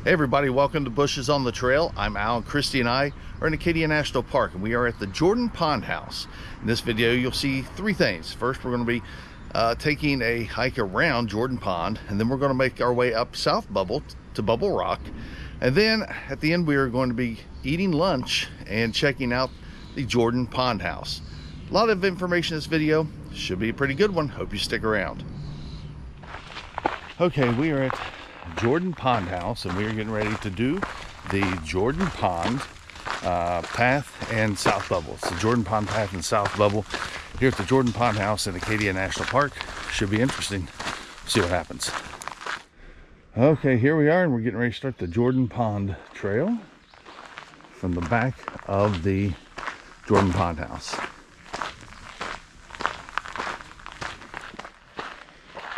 Hey everybody, welcome to Bushes on the Trail. I'm Al, and Christy and I are in Acadia National Park, and we are at the Jordan Pond House. In this video, you'll see three things. First, we're going to be taking a hike around Jordan Pond, and then we're going to make our way up South Bubble to Bubble Rock. And then at the end, we are going to be eating lunch and checking out the Jordan Pond House. A lot of information in this video. Should be a pretty good one. Hope you stick around. Okay, we are at Jordan Pond House, and we are getting ready to do the Jordan Pond Path and South Bubble. It's the Jordan Pond Path and South Bubble here at the Jordan Pond House in Acadia National Park. Should be interesting. See what happens. Okay, here we are, and we're getting ready to start the Jordan Pond Trail from the back of the Jordan Pond House.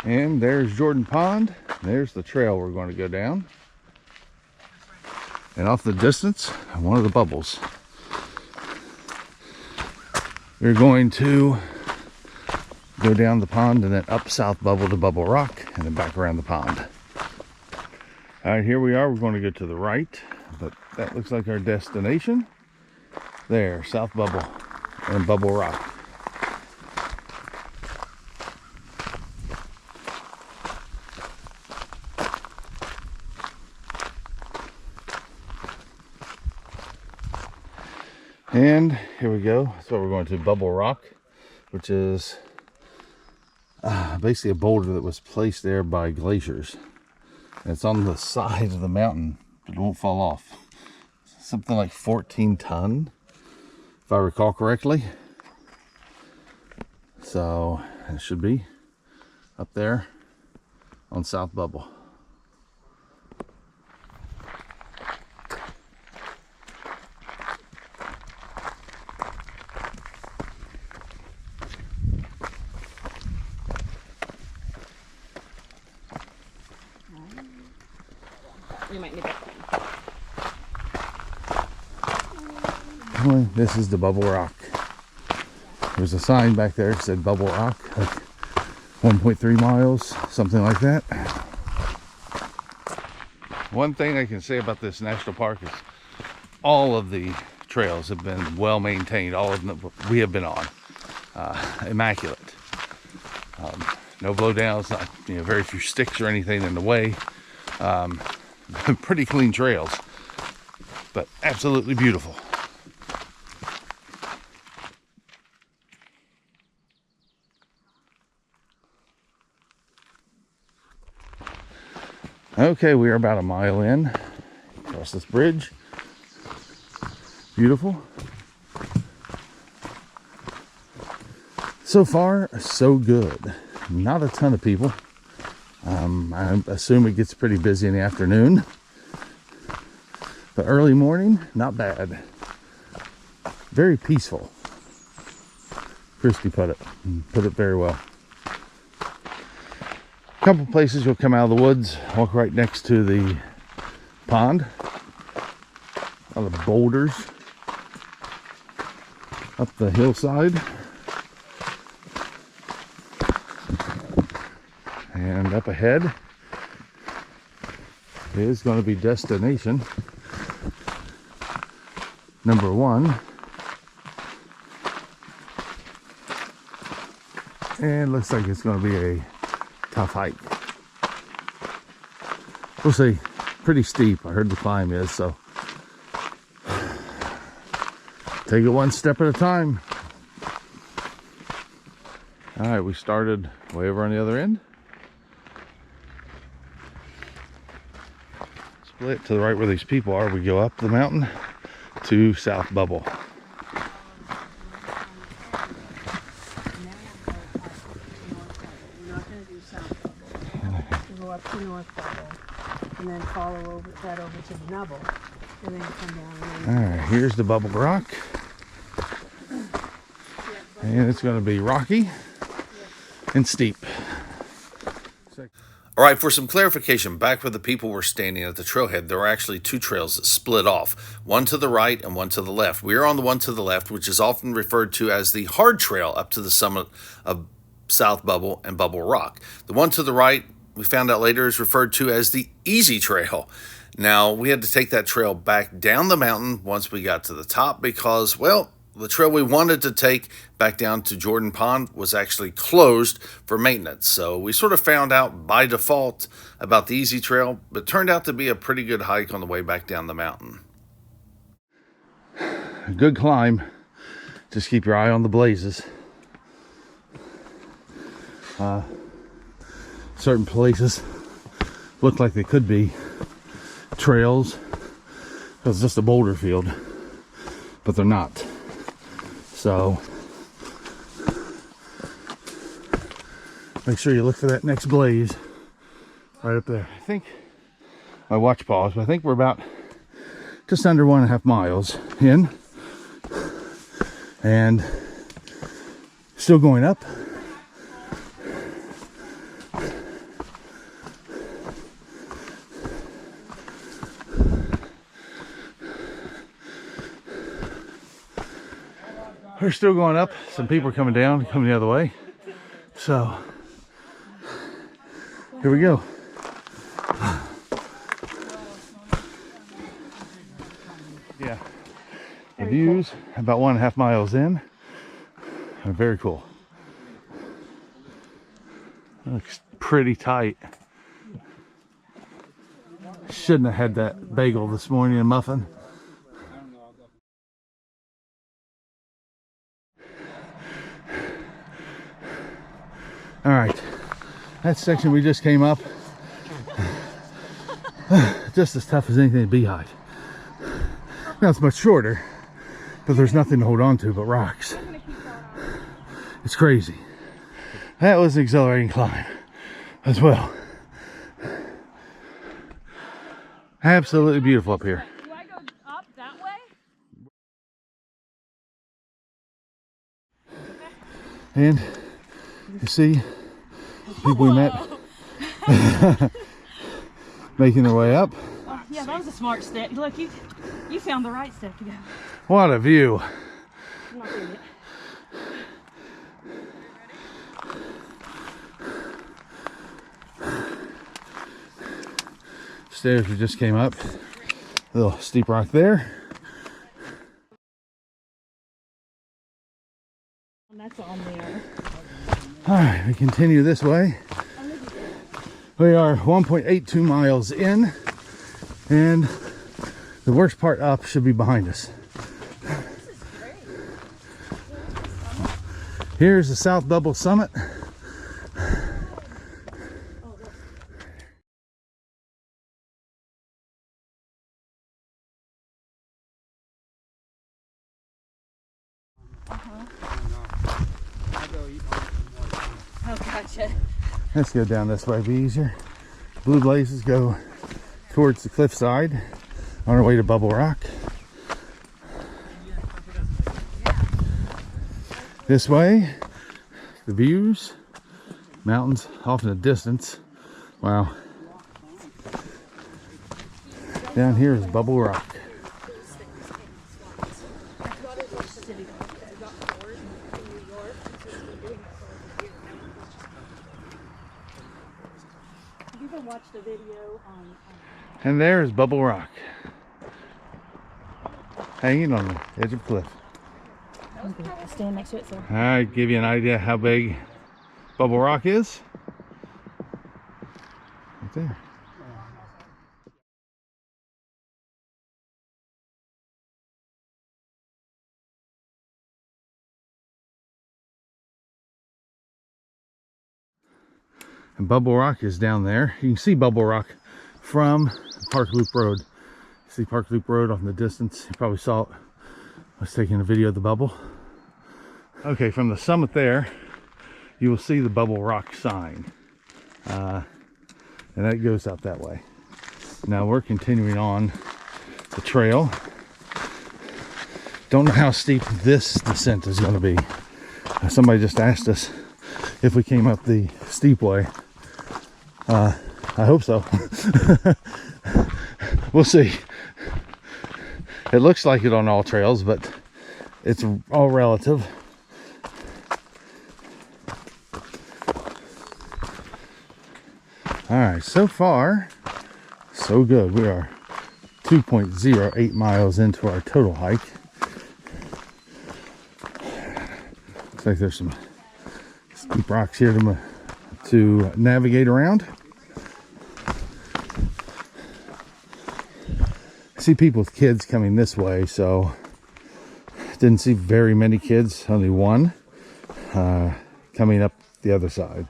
And there's Jordan Pond. There's the trail we're going to go down. And off the distance, one of the bubbles. We're going to go down the pond and then up South Bubble to Bubble Rock and then back around the pond. All right, here we are. We're going to go to the right, but that looks like our destination. There, South Bubble and Bubble Rock. And here we go. So we're going to Bubble Rock, which is basically a boulder that was placed there by glaciers. And it's on the side of the mountain, but it won't fall off. Something like 14 ton, if I recall correctly. So it should be up there on South Bubble. You might need that. This is the Bubble Rock. There's a sign back there that said Bubble Rock, like 1.3 miles, something like that. One thing I can say about this national park is all of the trails have been well maintained. All of them we have been on, immaculate. No blowdowns, not very few sticks or anything in the way. Pretty clean trails, but absolutely beautiful. Okay, we are about a mile in, across this bridge. Beautiful. So far, so good. Not a ton of people. I assume it gets pretty busy in the afternoon, but early morning, not bad. Very peaceful. Christy put it very well. A couple places you'll come out of the woods, walk right next to the pond. A lot of boulders up the hillside. And up ahead is going to be destination number 1. And looks like it's going to be a tough hike. We'll see. Pretty steep, I heard the climb is, so take it one step at a time. All right, we started way over on the other end. Split to the right where these people are, we go up the mountain to South Bubble. We're not going to do South Bubble. We'll go up to North Bubble and then follow over to the Nubble and then come down. All right, here's the Bubble Rock. And it's going to be rocky and steep. All right, for some clarification, back where the people were standing at the trailhead, there are actually two trails that split off, one to the right and one to the left. We are on the one to the left, which is often referred to as the hard trail up to the summit of South Bubble and Bubble Rock. The one to the right we found out later is referred to as the Easy Trail. Now, we had to take that trail back down the mountain once we got to the top because, well, the trail we wanted to take back down to Jordan Pond was actually closed for maintenance. So we sort of found out by default about the Easy Trail, but turned out to be a pretty good hike on the way back down the mountain. A good climb. Just keep your eye on the blazes. Certain places look like they could be trails because it's just a boulder field, but they're not. So make sure you look for that next blaze right up there. I think my watch paused, but I think we're about just under 1.5 miles in and still going up. We're still going up. Some people are coming down, coming the other way. So here we go. Yeah, the views about 1.5 miles in are very cool. It looks pretty tight. Shouldn't have had that bagel this morning, a muffin. All right, that section we just came up, just as tough as anything at Bee Hive. Now it's much shorter, but there's nothing to hold on to but rocks. It's crazy. That was an exhilarating climb as well. Absolutely beautiful up here. Do I go up that way? And you see people we met making their way up. Oh, yeah, that was a smart step. Look, you found the right step to go. What a view. I'm not doing it. Stairs we just came up. A little steep rock there. And that's on there. All right, we continue this way. We are 1.82 miles in, and the worst part up should be behind us. Here's the South Bubble Summit. Oh, gotcha. Let's go down this way, be easier. Blue blazes go towards the cliffside on our way to Bubble Rock. This way, the views, mountains off in the distance. Wow. Down here is Bubble Rock. Watched a video on And there's Bubble Rock, hanging on the edge of a cliff. I'll stand next to it, so. I give you an idea how big Bubble Rock is. Right there. And Bubble Rock is down there. You can see Bubble Rock from Park Loop Road. See Park Loop Road off in the distance. You probably saw it. I was taking a video of the bubble. Okay, from the summit there, you will see the Bubble Rock sign. And that goes out that way. Now we're continuing on the trail. Don't know how steep this descent is going to be. Somebody just asked us if we came up the steep way. I hope so. We'll see. It looks like it on all trails, but it's all relative. All right, so far, so good. We are 2.08 miles into our total hike. Looks like there's some steep rocks here to navigate around. I see people with kids coming this way, so didn't see very many kids, only one coming up the other side.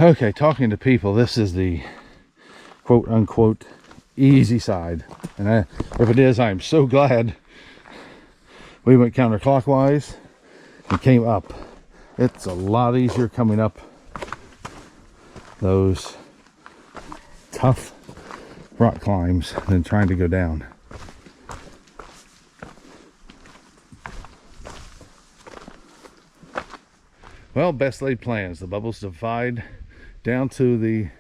Okay, talking to people, this is the quote unquote easy side, and if it is, I'm so glad we went counterclockwise and came up. It's a lot easier coming up those tough rock climbs than trying to go down. Well, best laid plans. The Bubbles Divide down to the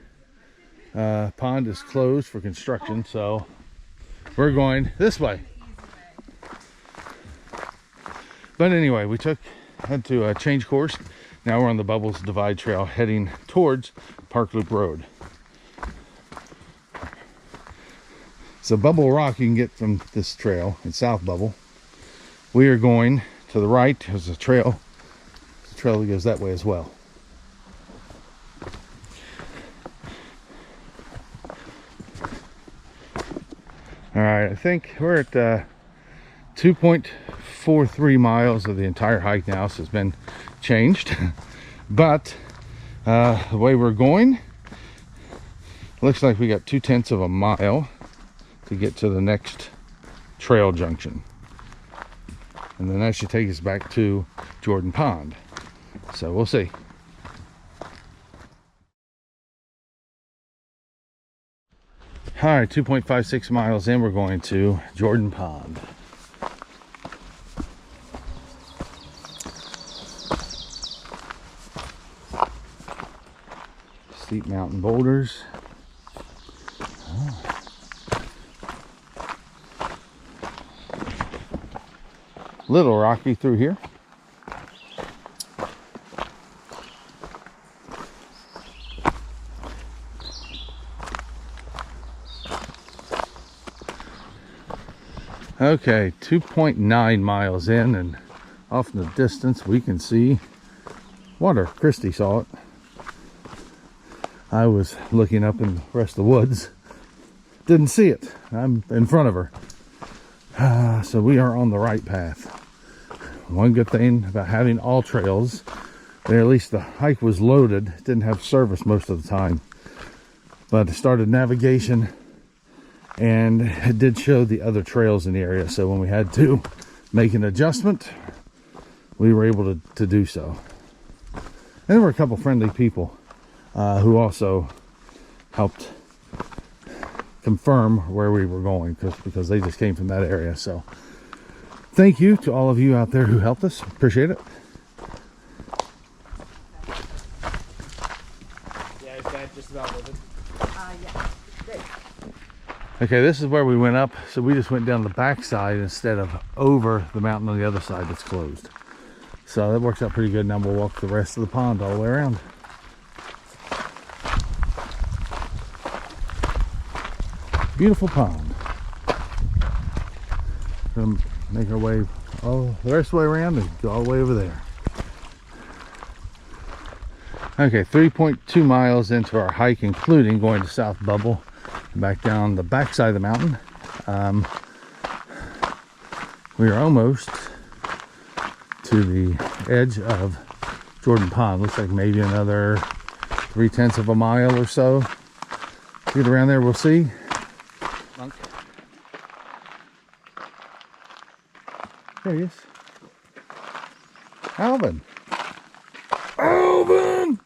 pond is closed for construction, so we're going this way. But anyway, we had to change course. Now we're on the Bubbles Divide Trail heading towards Park Loop Road. So Bubble Rock you can get from this trail in South Bubble. We are going to the right. There's a trail. The trail that goes that way as well. All right, I think we're at 2.43 miles of the entire hike now, so it's been changed. But the way we're going, looks like we got 2/10 of a mile to get to the next trail junction, and then that should take us back to Jordan Pond, so we'll see. All right, 2.56 miles in, we're going to Jordan Pond. Steep mountain boulders. Little rocky through here. Okay, 2.9 miles in, and off in the distance we can see water. Christy saw it. I was looking up in the rest of the woods. Didn't see it. I'm in front of her. So we are on the right path. One good thing about having all trails, there at least the hike was loaded. Didn't have service most of the time. But it started navigation, and it did show the other trails in the area. So when we had to make an adjustment, we were able to do so. And there were a couple friendly people who also helped confirm where we were going, because they just came from that area. So thank you to all of you out there who helped us. Appreciate it. Yeah, is that just about with it? Yeah. Okay, this is where we went up. So we just went down the back side instead of over the mountain on the other side that's closed. So that works out pretty good. Now we'll walk the rest of the pond all the way around. Beautiful pond. Gonna make our way all the rest of the way around and go all the way over there. Okay, 3.2 miles into our hike, including going to South Bubble, back down the back side of the mountain. We are almost to the edge of Jordan Pond. Looks like maybe another 3/10 of a mile or so. Get around there, we'll see. Monk. There he is. Alvin. Alvin!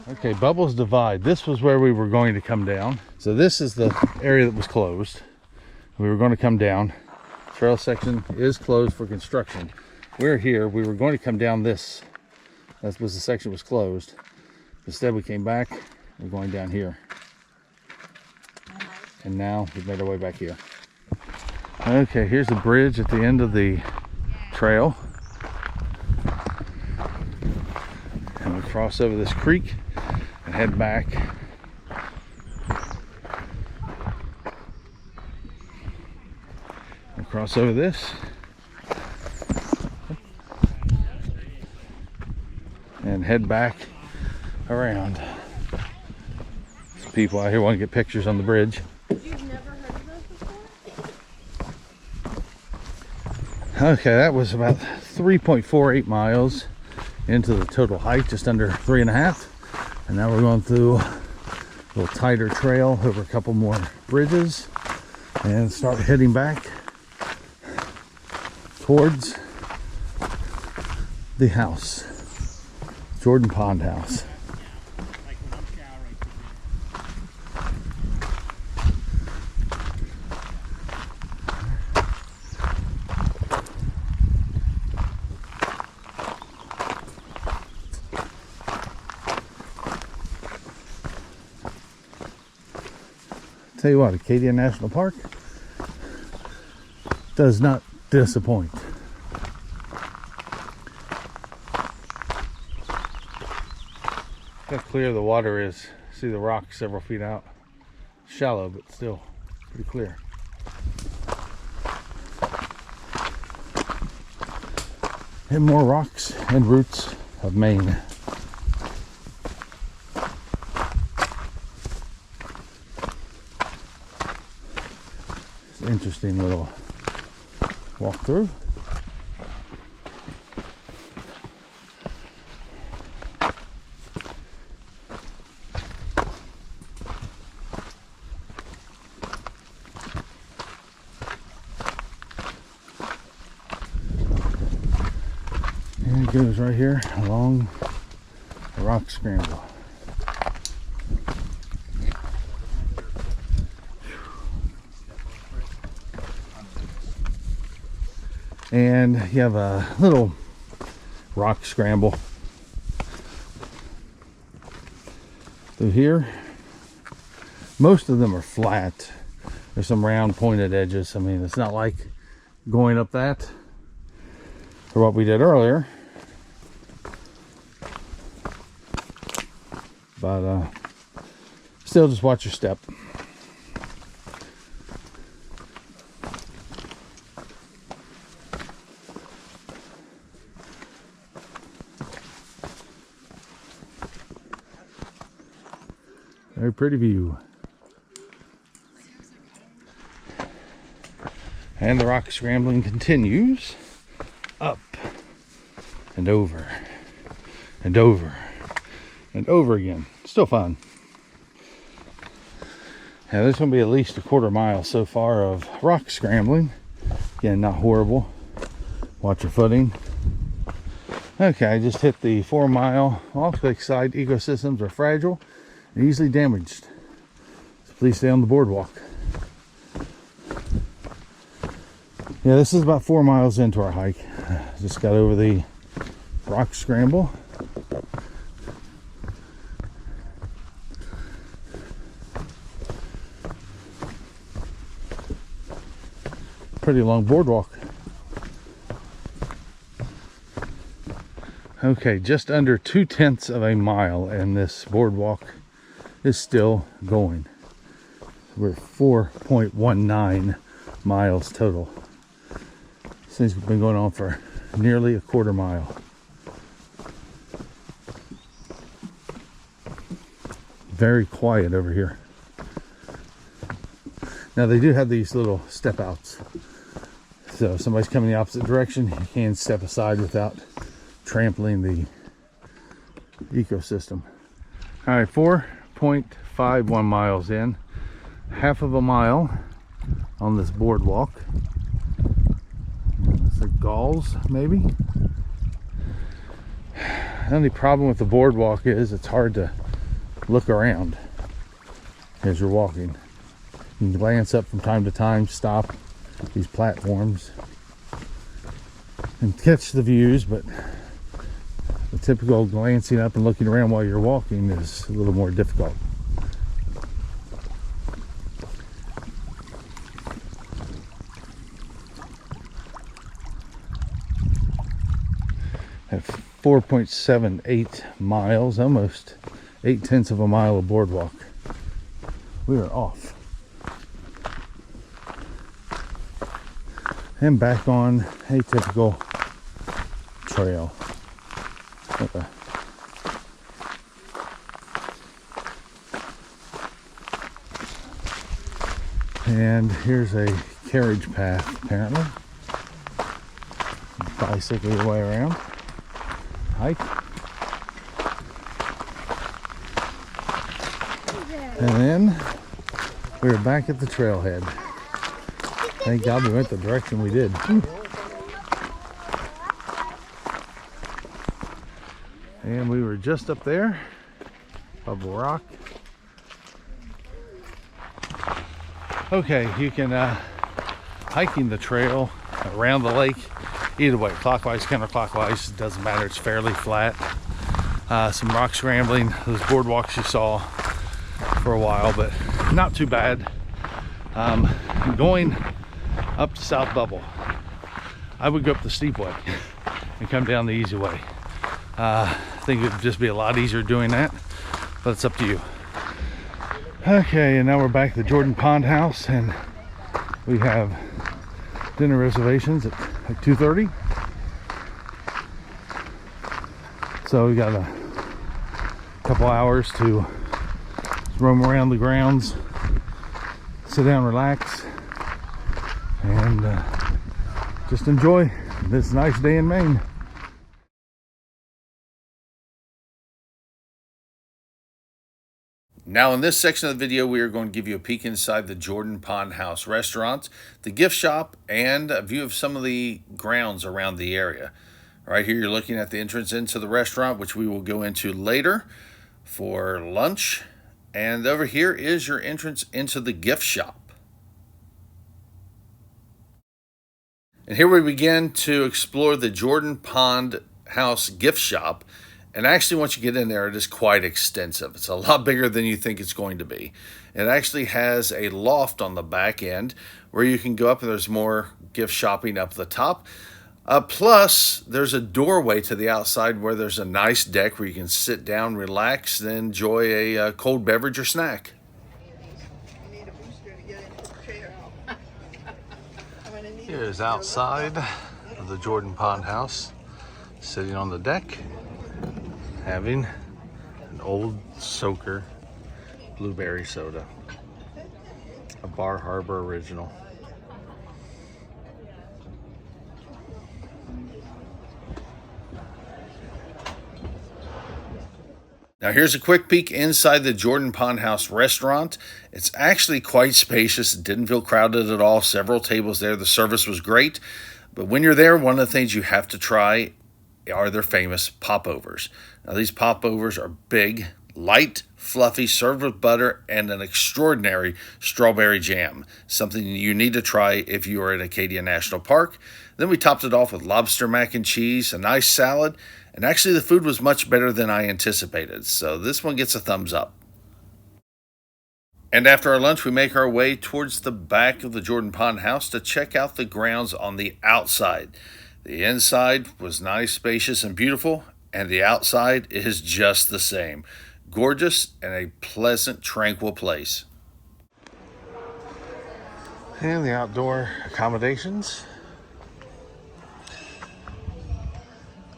Okay, Bubbles Divide. This was where we were going to come down. So this is the area that was closed. We were going to come down. Trail section is closed for construction. We're here. We were going to come down this. That was the section that was closed. Instead, we came back. We're going down here. And now we've made our way back here. Okay, here's the bridge at the end of the trail. cross over this creek and head back. We'll cross over this and head back around. Some people out here want to get pictures on the bridge. You've never heard of those before? Okay, that was about 3.48 miles into the total hike, just under 3.5. And now we're going through a little tighter trail over a couple more bridges and start heading back towards the house, Jordan Pond House. Tell you what, Acadia National Park does not disappoint. Look how clear the water is. See the rocks several feet out. Shallow, but still pretty clear. And more rocks and roots of Maine. Interesting little walk through. And it goes right here along the rock scramble. And you have a little rock scramble through here. Most of them are flat. There's some round pointed edges. I mean, it's not like going up that or what we did earlier, but still just watch your step. Very pretty view. And the rock scrambling continues up and over and over and over again. Still fun. Yeah, there's going to be at least a quarter mile so far of rock scrambling. Again, not horrible. Watch your footing. Okay, I just hit the 4 mile off. Lakeside ecosystems are fragile and easily damaged, so please stay on the boardwalk. Yeah, this is about 4 miles into our hike. Just got over the rock scramble. Pretty long boardwalk. Okay, just under 2/10 of a mile, and this boardwalk is still going. We're 4.19 miles total. Since we've been going on for nearly a quarter mile. Very quiet over here. Now they do have these little step outs. So if somebody's coming the opposite direction, you can step aside without trampling the ecosystem. All right, 4.51 miles in, half of a mile on this boardwalk. It's like galls, maybe. The only problem with the boardwalk is it's hard to look around as you're walking. You can glance up from time to time, stop these platforms and catch the views, but the typical glancing up and looking around while you're walking is a little more difficult. At 4.78 miles, almost 0.8 of a mile of boardwalk. We are off and back on a typical trail. Okay. And here's a carriage path, apparently. Bicycle your way around. Hike. And then we're back at the trailhead. Thank God we went the direction we did. And we were just up there, above a rock. Okay, you can hiking the trail around the lake either way, clockwise, counterclockwise, it doesn't matter. It's fairly flat. Some rock scrambling, those boardwalks you saw for a while, but not too bad. Going up to South Bubble, I would go up the steep way and come down the easy way. I think it would just be a lot easier doing that, but it's up to you. Okay, and now we're back at the Jordan Pond House, and we have dinner reservations at 2:30. So we got a couple hours to roam around the grounds, sit down, relax, and just enjoy this nice day in Maine. Now in this section of the video, we are going to give you a peek inside the Jordan Pond House restaurant, the gift shop, and a view of some of the grounds around the area. Right here, you're looking at the entrance into the restaurant, which we will go into later for lunch. And over here is your entrance into the gift shop. And here we begin to explore the Jordan Pond House gift shop. And actually, once you get in there, it is quite extensive. It's a lot bigger than you think it's going to be. It actually has a loft on the back end where you can go up, and there's more gift shopping up the top. Plus, there's a doorway to the outside where there's a nice deck where you can sit down, relax, and enjoy a cold beverage or snack. Here's outside of the Jordan Pond House, sitting on the deck, having an old soaker blueberry soda, a Bar Harbor original. Now here's a quick peek inside the Jordan Pond House restaurant. It's actually quite spacious. It didn't feel crowded at all. Several tables there. The service was great. But when you're there, one of the things you have to try are their famous popovers. Now these popovers are big, light, fluffy, served with butter and an extraordinary strawberry jam. Something you need to try if you are at Acadia National Park. Then we topped it off with lobster mac and cheese, a nice salad, and actually the food was much better than I anticipated. So this one gets a thumbs up. And after our lunch, we make our way towards the back of the Jordan Pond House to check out the grounds on the outside. The inside was nice, spacious, and beautiful, and the outside is just the same. Gorgeous and a pleasant, tranquil place. And the outdoor accommodations.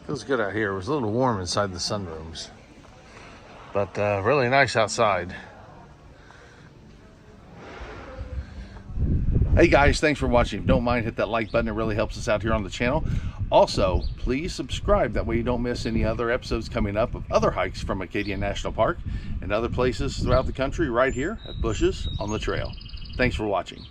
Feels good out here. It was a little warm inside the sunrooms, but really nice outside. Hey guys, thanks for watching. If you don't mind, hit that like button. It really helps us out here on the channel. Also, please subscribe. That way you don't miss any other episodes coming up of other hikes from Acadia National Park and other places throughout the country right here at Bushes on the Trail. Thanks for watching.